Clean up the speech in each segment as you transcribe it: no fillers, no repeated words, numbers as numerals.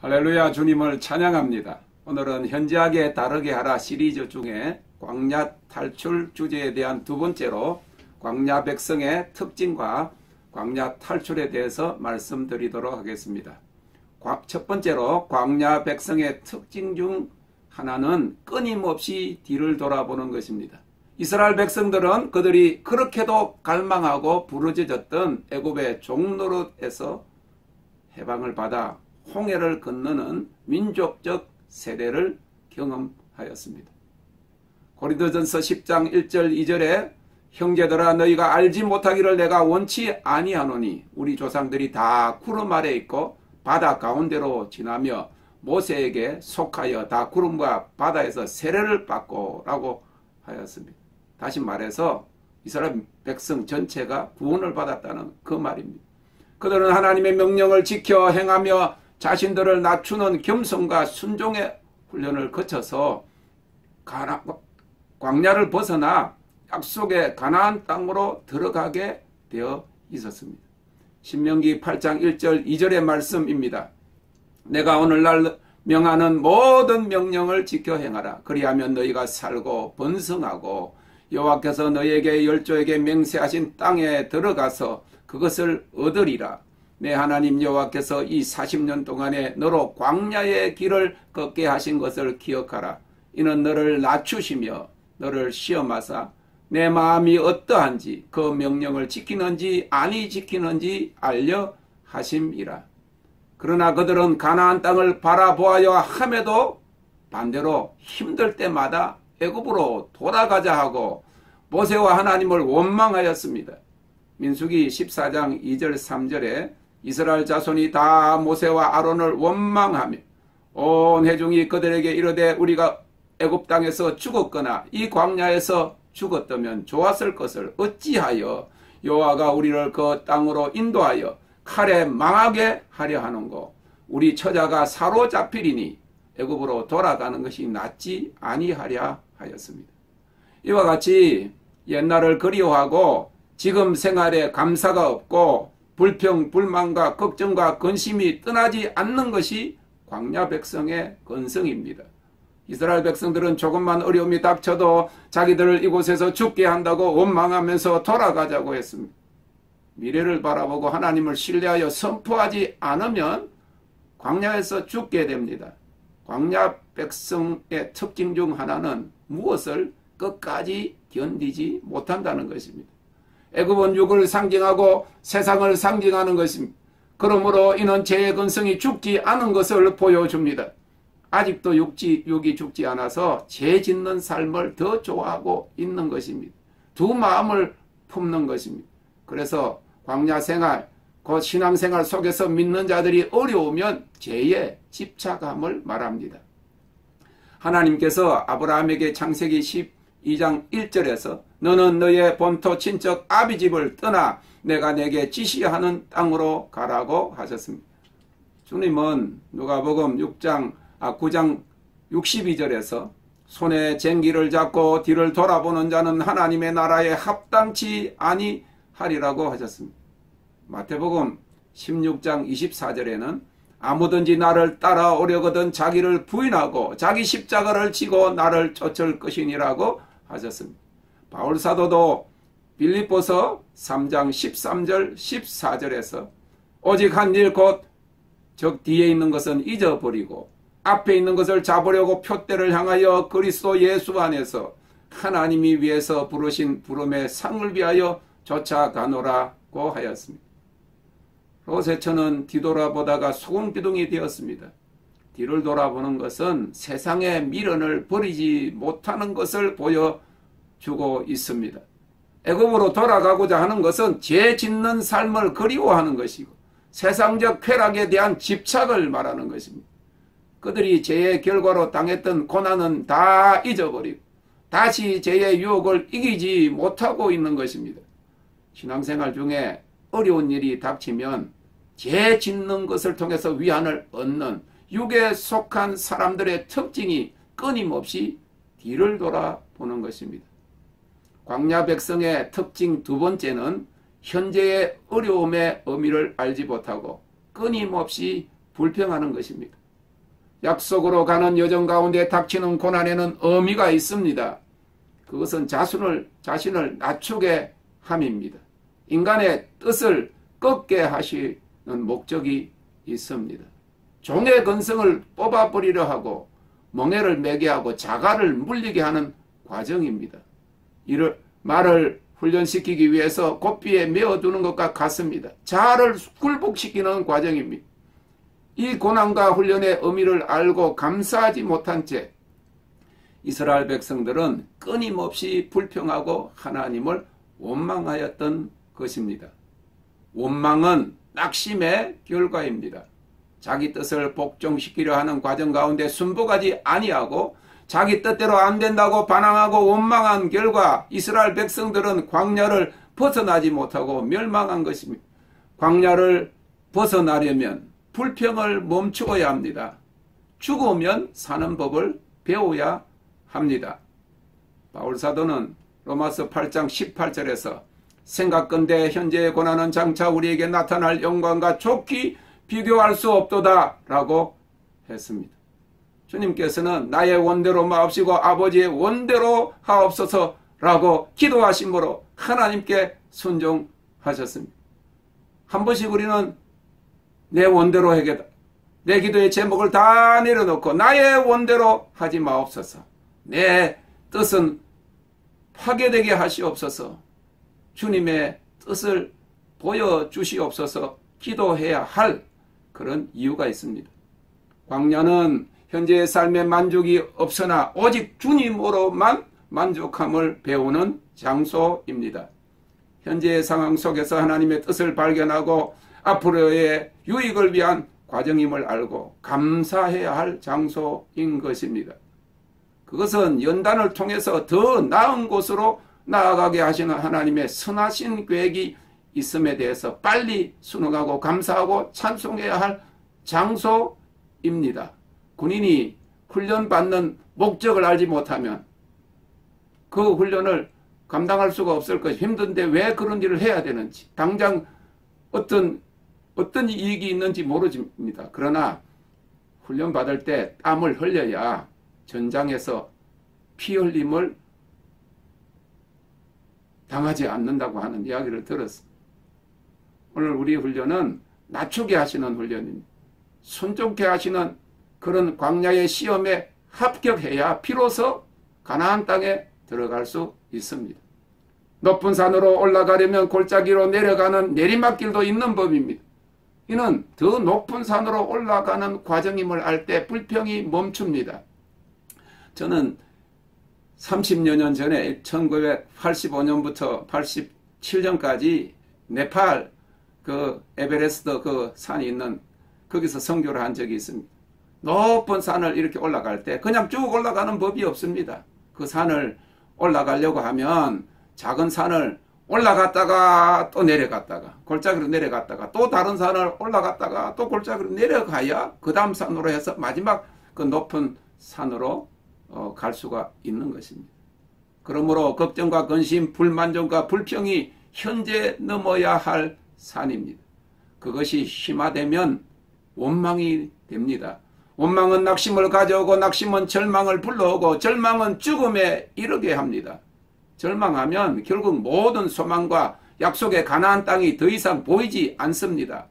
할렐루야, 주님을 찬양합니다. 오늘은 현지하게 다르게 하라 시리즈 중에 광야 탈출 주제에 대한 두 번째로 광야 백성의 특징과 광야 탈출에 대해서 말씀드리도록 하겠습니다. 첫 번째로 광야 백성의 특징 중 하나는 끊임없이 뒤를 돌아보는 것입니다. 이스라엘 백성들은 그들이 그렇게도 갈망하고 부르짖었던 애굽의 종노릇에서 해방을 받아 홍해를 건너는 민족적 세대를 경험하였습니다. 고린도전서 10장 1절 2절에 형제들아 너희가 알지 못하기를 내가 원치 아니하노니 우리 조상들이 다 구름 아래 있고 바다 가운데로 지나며 모세에게 속하여 다 구름과 바다에서 세례를 받고 라고 하였습니다. 다시 말해서 이스라엘 백성 전체가 구원을 받았다는 그 말입니다. 그들은 하나님의 명령을 지켜 행하며 자신들을 낮추는 겸손과 순종의 훈련을 거쳐서 광야를 벗어나 약속의 가나안 땅으로 들어가게 되어 있었습니다. 신명기 8장 1절 2절의 말씀입니다. 내가 오늘날 명하는 모든 명령을 지켜 행하라. 그리하면 너희가 살고 번성하고 여호와께서 너희에게 열조에게 맹세하신 땅에 들어가서 그것을 얻으리라. 내 하나님 여호와께서 이 40년 동안에 너로 광야의 길을 걷게 하신 것을 기억하라. 이는 너를 낮추시며 너를 시험하사 내 마음이 어떠한지 그 명령을 지키는지 아니 지키는지 알려 하심이라. 그러나 그들은 가나안 땅을 바라보아야 함에도 반대로 힘들 때마다 애굽으로 돌아가자 하고 모세와 하나님을 원망하였습니다. 민수기 14장 2절 3절에 이스라엘 자손이 다 모세와 아론을 원망하며 온 회중이 그들에게 이르되 우리가 애굽 땅에서 죽었거나 이 광야에서 죽었다면 좋았을 것을 어찌하여 여호와가 우리를 그 땅으로 인도하여 칼에 망하게 하려 하는고 우리 처자가 사로잡히리니 애굽으로 돌아가는 것이 낫지 아니하랴 하였습니다. 이와 같이 옛날을 그리워하고 지금 생활에 감사가 없고 불평, 불만과 걱정과 근심이 떠나지 않는 것이 광야 백성의 건성입니다. 이스라엘 백성들은 조금만 어려움이 닥쳐도 자기들을 이곳에서 죽게 한다고 원망하면서 돌아가자고 했습니다. 미래를 바라보고 하나님을 신뢰하여 선포하지 않으면 광야에서 죽게 됩니다. 광야 백성의 특징 중 하나는 무엇을 끝까지 견디지 못한다는 것입니다. 애굽은 육을 상징하고 세상을 상징하는 것입니다. 그러므로 이는 죄의 근성이 죽지 않은 것을 보여줍니다. 아직도 육이 죽지 않아서 죄 짓는 삶을 더 좋아하고 있는 것입니다. 두 마음을 품는 것입니다. 그래서 광야 생활, 그 신앙생활 속에서 믿는 자들이 어려우면 죄에 집착함을 말합니다. 하나님께서 아브라함에게 창세기 12장 1절에서 너는 너의 본토 친척 아비집을 떠나 내가 내게 지시하는 땅으로 가라고 하셨습니다. 주님은 누가복음 9장 62절에서 손에 쟁기를 잡고 뒤를 돌아보는 자는 하나님의 나라에 합당치 아니하리라고 하셨습니다. 마태복음 16장 24절에는 아무든지 나를 따라오려거든 자기를 부인하고 자기 십자가를 지고 나를 쫓을 것이니라고 하셨습니다. 바울 사도도 빌립보서 3장 13절 14절에서 오직 한 일 곧 적 뒤에 있는 것은 잊어버리고 앞에 있는 것을 잡으려고 표대를 향하여 그리스도 예수 안에서 하나님이 위에서 부르신 부름의 상을 위하여 쫓아가노라고 하였습니다. 롯의 뒤돌아보다가 소금기둥이 되었습니다. 뒤를 돌아보는 것은 세상의 미련을 버리지 못하는 것을 보여주고 있습니다. 애굽으로 돌아가고자 하는 것은 죄 짓는 삶을 그리워하는 것이고 세상적 쾌락에 대한 집착을 말하는 것입니다. 그들이 죄의 결과로 당했던 고난은 다 잊어버리고 다시 죄의 유혹을 이기지 못하고 있는 것입니다. 신앙생활 중에 어려운 일이 닥치면 죄 짓는 것을 통해서 위안을 얻는 육에 속한 사람들의 특징이 끊임없이 뒤를 돌아보는 것입니다. 광야 백성의 특징 두 번째는 현재의 어려움의 의미를 알지 못하고 끊임없이 불평하는 것입니다. 약속으로 가는 여정 가운데 닥치는 고난에는 의미가 있습니다. 그것은 자신을 낮추게 함입니다. 인간의 뜻을 꺾게 하시는 목적이 있습니다. 종의 근성을 뽑아버리려 하고 멍에를 매게 하고 자갈을 물리게 하는 과정입니다. 이를 말을 훈련시키기 위해서 고삐에 메어두는 것과 같습니다. 자아를 굴복시키는 과정입니다. 이 고난과 훈련의 의미를 알고 감사하지 못한 채 이스라엘 백성들은 끊임없이 불평하고 하나님을 원망하였던 것입니다. 원망은 낙심의 결과입니다. 자기 뜻을 복종시키려 하는 과정 가운데 순복하지 아니하고 자기 뜻대로 안 된다고 반항하고 원망한 결과 이스라엘 백성들은 광야를 벗어나지 못하고 멸망한 것입니다. 광야를 벗어나려면 불평을 멈추어야 합니다. 죽으면 사는 법을 배워야 합니다. 바울사도는 로마서 8장 18절에서 생각건대 현재의 고난은 장차 우리에게 나타날 영광과 좋게 비교할 수 없도다 라고 했습니다. 주님께서는 나의 원대로 마옵시고 아버지의 원대로 하옵소서 라고 기도하심으로 하나님께 순종하셨습니다. 한 번씩 우리는 내 원대로 하겠다. 내 기도의 제목을 다 내려놓고 나의 원대로 하지 마옵소서. 내 뜻은 파괴되게 하시옵소서. 주님의 뜻을 보여주시옵소서 기도해야 할 그런 이유가 있습니다. 광야는 현재의 삶에 만족이 없으나 오직 주님으로만 만족함을 배우는 장소입니다. 현재의 상황 속에서 하나님의 뜻을 발견하고 앞으로의 유익을 위한 과정임을 알고 감사해야 할 장소인 것입니다. 그것은 연단을 통해서 더 나은 곳으로 나아가게 하시는 하나님의 선하신 계획이 있음에 대해서 빨리 순응하고 감사하고 찬송해야 할 장소입니다. 군인이 훈련받는 목적을 알지 못하면 그 훈련을 감당할 수가 없을 것이 힘든데 왜 그런 일을 해야 되는지 당장 어떤 이익이 있는지 모르집니다. 그러나 훈련받을 때 땀을 흘려야 전장에서 피 흘림을 당하지 않는다고 하는 이야기를 들었습니다. 오늘 우리 훈련은 낮추게 하시는 훈련입니다. 순종케 하시는 그런 광야의 시험에 합격해야 비로소 가나안 땅에 들어갈 수 있습니다. 높은 산으로 올라가려면 골짜기로 내려가는 내리막길도 있는 법입니다. 이는 더 높은 산으로 올라가는 과정임을 알 때 불평이 멈춥니다. 저는 30여 년 전에 1985년부터 87년까지 네팔 그 에베레스트 그 산이 있는 거기서 선교를 한 적이 있습니다. 높은 산을 이렇게 올라갈 때 그냥 쭉 올라가는 법이 없습니다. 그 산을 올라가려고 하면 작은 산을 올라갔다가 또 내려갔다가 골짜기로 내려갔다가 또 다른 산을 올라갔다가 또 골짜기로 내려가야 그 다음 산으로 해서 마지막 그 높은 산으로 갈 수가 있는 것입니다. 그러므로 걱정과 근심, 불만족과 불평이 현재 넘어야 할 산입니다. 그것이 심화되면 원망이 됩니다. 원망은 낙심을 가져오고 낙심은 절망을 불러오고 절망은 죽음에 이르게 합니다. 절망하면 결국 모든 소망과 약속의 가나안 땅이 더 이상 보이지 않습니다.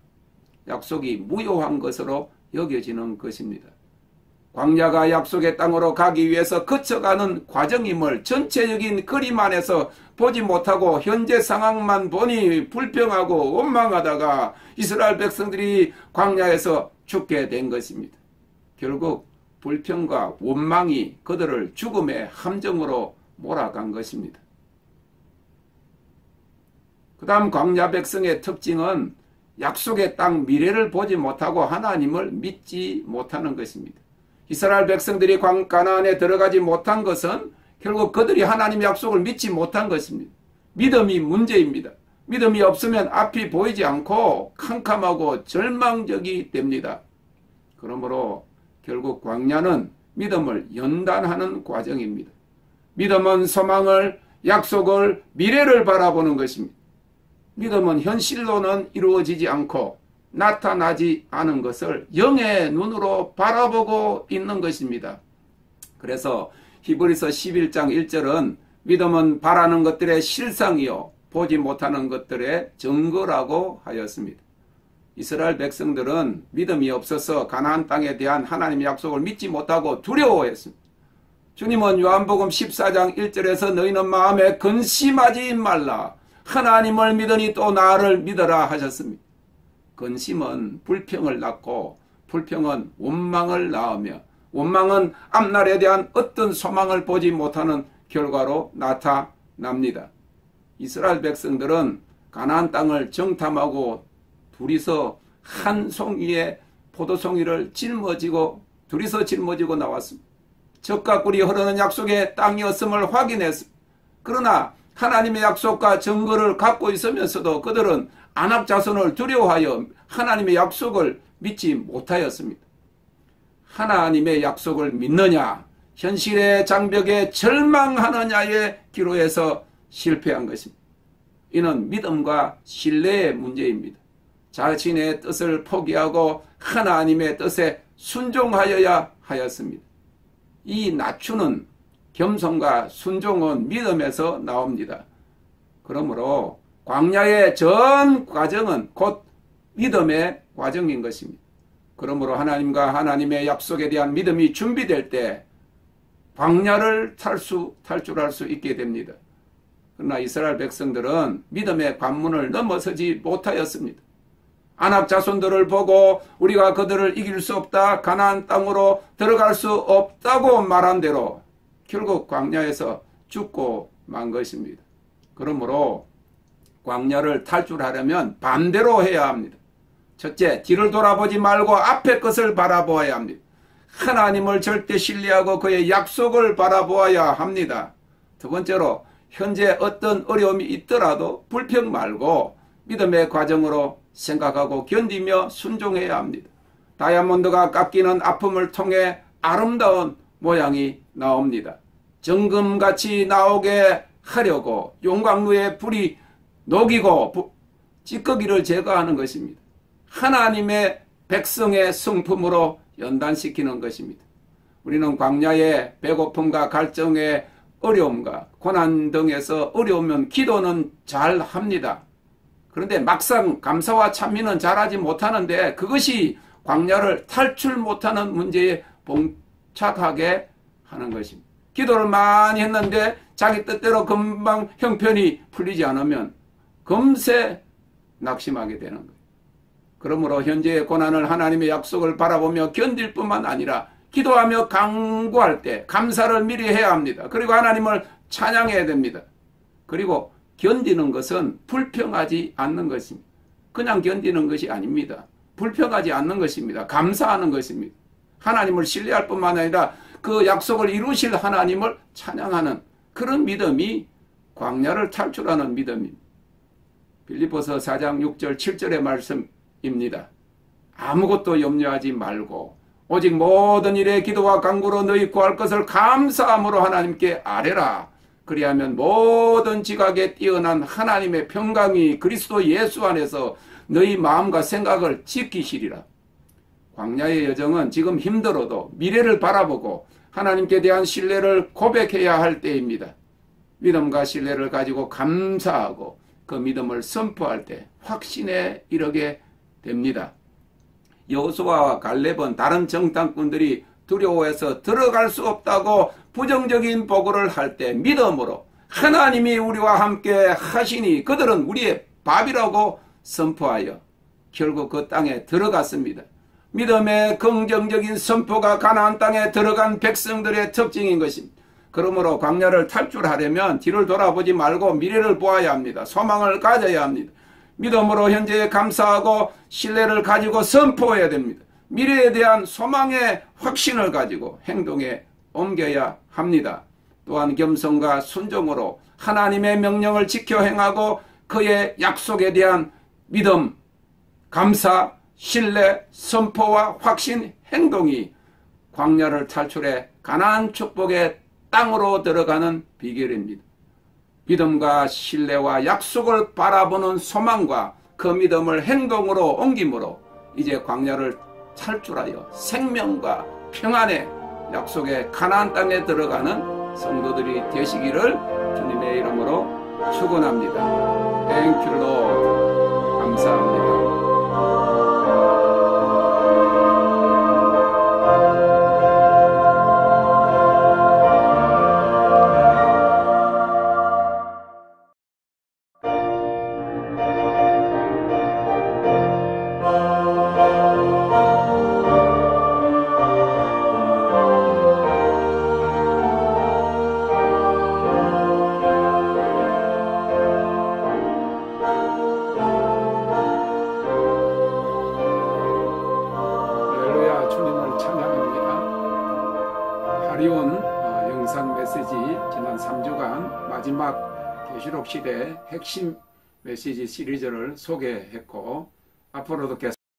약속이 무효한 것으로 여겨지는 것입니다. 광야가 약속의 땅으로 가기 위해서 거쳐가는 과정임을 전체적인 그림 안에서 보지 못하고 현재 상황만 보니 불평하고 원망하다가 이스라엘 백성들이 광야에서 죽게 된 것입니다. 결국 불평과 원망이 그들을 죽음의 함정으로 몰아간 것입니다. 그 다음 광야 백성의 특징은 약속의 땅 미래를 보지 못하고 하나님을 믿지 못하는 것입니다. 이스라엘 백성들이 가나안에 들어가지 못한 것은 결국 그들이 하나님의 약속을 믿지 못한 것입니다. 믿음이 문제입니다. 믿음이 없으면 앞이 보이지 않고 캄캄하고 절망적이 됩니다. 그러므로 결국 광야는 믿음을 연단하는 과정입니다. 믿음은 소망을, 약속을, 미래를 바라보는 것입니다. 믿음은 현실로는 이루어지지 않고 나타나지 않은 것을 영의 눈으로 바라보고 있는 것입니다. 그래서 히브리서 11장 1절은 믿음은 바라는 것들의 실상이요 보지 못하는 것들의 증거라고 하였습니다. 이스라엘 백성들은 믿음이 없어서 가나안 땅에 대한 하나님의 약속을 믿지 못하고 두려워했습니다. 주님은 요한복음 14장 1절에서 너희는 마음에 근심하지 말라. 하나님을 믿으니 또 나를 믿어라 하셨습니다. 근심은 불평을 낳고 불평은 원망을 낳으며 원망은 앞날에 대한 어떤 소망을 보지 못하는 결과로 나타납니다. 이스라엘 백성들은 가나안 땅을 정탐하고 둘이서 한 송이의 포도송이를 둘이서 짊어지고 나왔습니다. 젖과 꿀이 흐르는 약속의 땅이었음을 확인했습니다. 그러나 하나님의 약속과 증거를 갖고 있으면서도 그들은 아낙 자손을 두려워하여 하나님의 약속을 믿지 못하였습니다. 하나님의 약속을 믿느냐, 현실의 장벽에 절망하느냐의 기로에서 실패한 것입니다. 이는 믿음과 신뢰의 문제입니다. 자신의 뜻을 포기하고 하나님의 뜻에 순종하여야 하였습니다. 이 낮추는 겸손과 순종은 믿음에서 나옵니다. 그러므로 광야의 전 과정은 곧 믿음의 과정인 것입니다. 그러므로 하나님과 하나님의 약속에 대한 믿음이 준비될 때 광야를 탈출할 수 있게 됩니다. 그러나 이스라엘 백성들은 믿음의 관문을 넘어서지 못하였습니다. 아낙 자손들을 보고 우리가 그들을 이길 수 없다, 가나안 땅으로 들어갈 수 없다고 말한 대로 결국 광야에서 죽고 만 것입니다. 그러므로 광야를 탈출하려면 반대로 해야 합니다. 첫째, 뒤를 돌아보지 말고 앞의 것을 바라보아야 합니다. 하나님을 절대 신뢰하고 그의 약속을 바라보아야 합니다. 두 번째로, 현재 어떤 어려움이 있더라도 불평 말고 믿음의 과정으로 생각하고 견디며 순종해야 합니다. 다이아몬드가 깎이는 아픔을 통해 아름다운 모양이 나옵니다. 정금같이 나오게 하려고 용광로에 불이 녹이고 찌꺼기를 제거하는 것입니다. 하나님의 백성의 성품으로 연단시키는 것입니다. 우리는 광야의 배고픔과 갈증의 어려움과 고난 등에서 어려우면 기도는 잘 합니다. 그런데 막상 감사와 찬미는 잘하지 못하는데 그것이 광야를 탈출 못하는 문제에 봉착하게 하는 것입니다. 기도를 많이 했는데 자기 뜻대로 금방 형편이 풀리지 않으면 금세 낙심하게 되는 거예요. 그러므로 현재의 고난을 하나님의 약속을 바라보며 견딜 뿐만 아니라 기도하며 간구할 때 감사를 미리 해야 합니다. 그리고 하나님을 찬양해야 됩니다. 그리고 견디는 것은 불평하지 않는 것입니다. 그냥 견디는 것이 아닙니다. 불평하지 않는 것입니다. 감사하는 것입니다. 하나님을 신뢰할 뿐만 아니라 그 약속을 이루실 하나님을 찬양하는 그런 믿음이 광야를 탈출하는 믿음입니다. 빌립보서 4장 6절 7절의 말씀입니다. 아무것도 염려하지 말고 오직 모든 일에 기도와 간구로 너희 구할 것을 감사함으로 하나님께 아뢰라. 그리하면 모든 지각에 뛰어난 하나님의 평강이 그리스도 예수 안에서 너희 마음과 생각을 지키시리라. 광야의 여정은 지금 힘들어도 미래를 바라보고 하나님께 대한 신뢰를 고백해야 할 때입니다. 믿음과 신뢰를 가지고 감사하고 그 믿음을 선포할 때 확신에 이르게 됩니다. 여호수아와 갈렙은 다른 정탐꾼들이 두려워해서 들어갈 수 없다고 부정적인 보고를 할 때 믿음으로 하나님이 우리와 함께 하시니 그들은 우리의 밥이라고 선포하여 결국 그 땅에 들어갔습니다. 믿음의 긍정적인 선포가 가나안 땅에 들어간 백성들의 특징인 것입니다. 그러므로 광야를 탈출하려면 뒤를 돌아보지 말고 미래를 보아야 합니다. 소망을 가져야 합니다. 믿음으로 현재에 감사하고 신뢰를 가지고 선포해야 됩니다. 미래에 대한 소망의 확신을 가지고 행동에 옮겨야 합니다. 또한 겸손과 순종으로 하나님의 명령을 지켜 행하고 그의 약속에 대한 믿음, 감사, 신뢰, 선포와 확신, 행동이 광야를 탈출해 가나안 축복의 땅으로 들어가는 비결입니다. 믿음과 신뢰와 약속을 바라보는 소망과 그 믿음을 행동으로 옮김으로 이제 광야를 탈출하여 생명과 평안의 약속의 가나안 땅에 들어가는 성도들이 되시기를 주님의 이름으로 축원합니다. Thank you, Lord. 감사합니다. 하리온 영상 메시지 지난 3주간 마지막 계시록 시대 핵심 메시지 시리즈를 소개했고 앞으로도 계속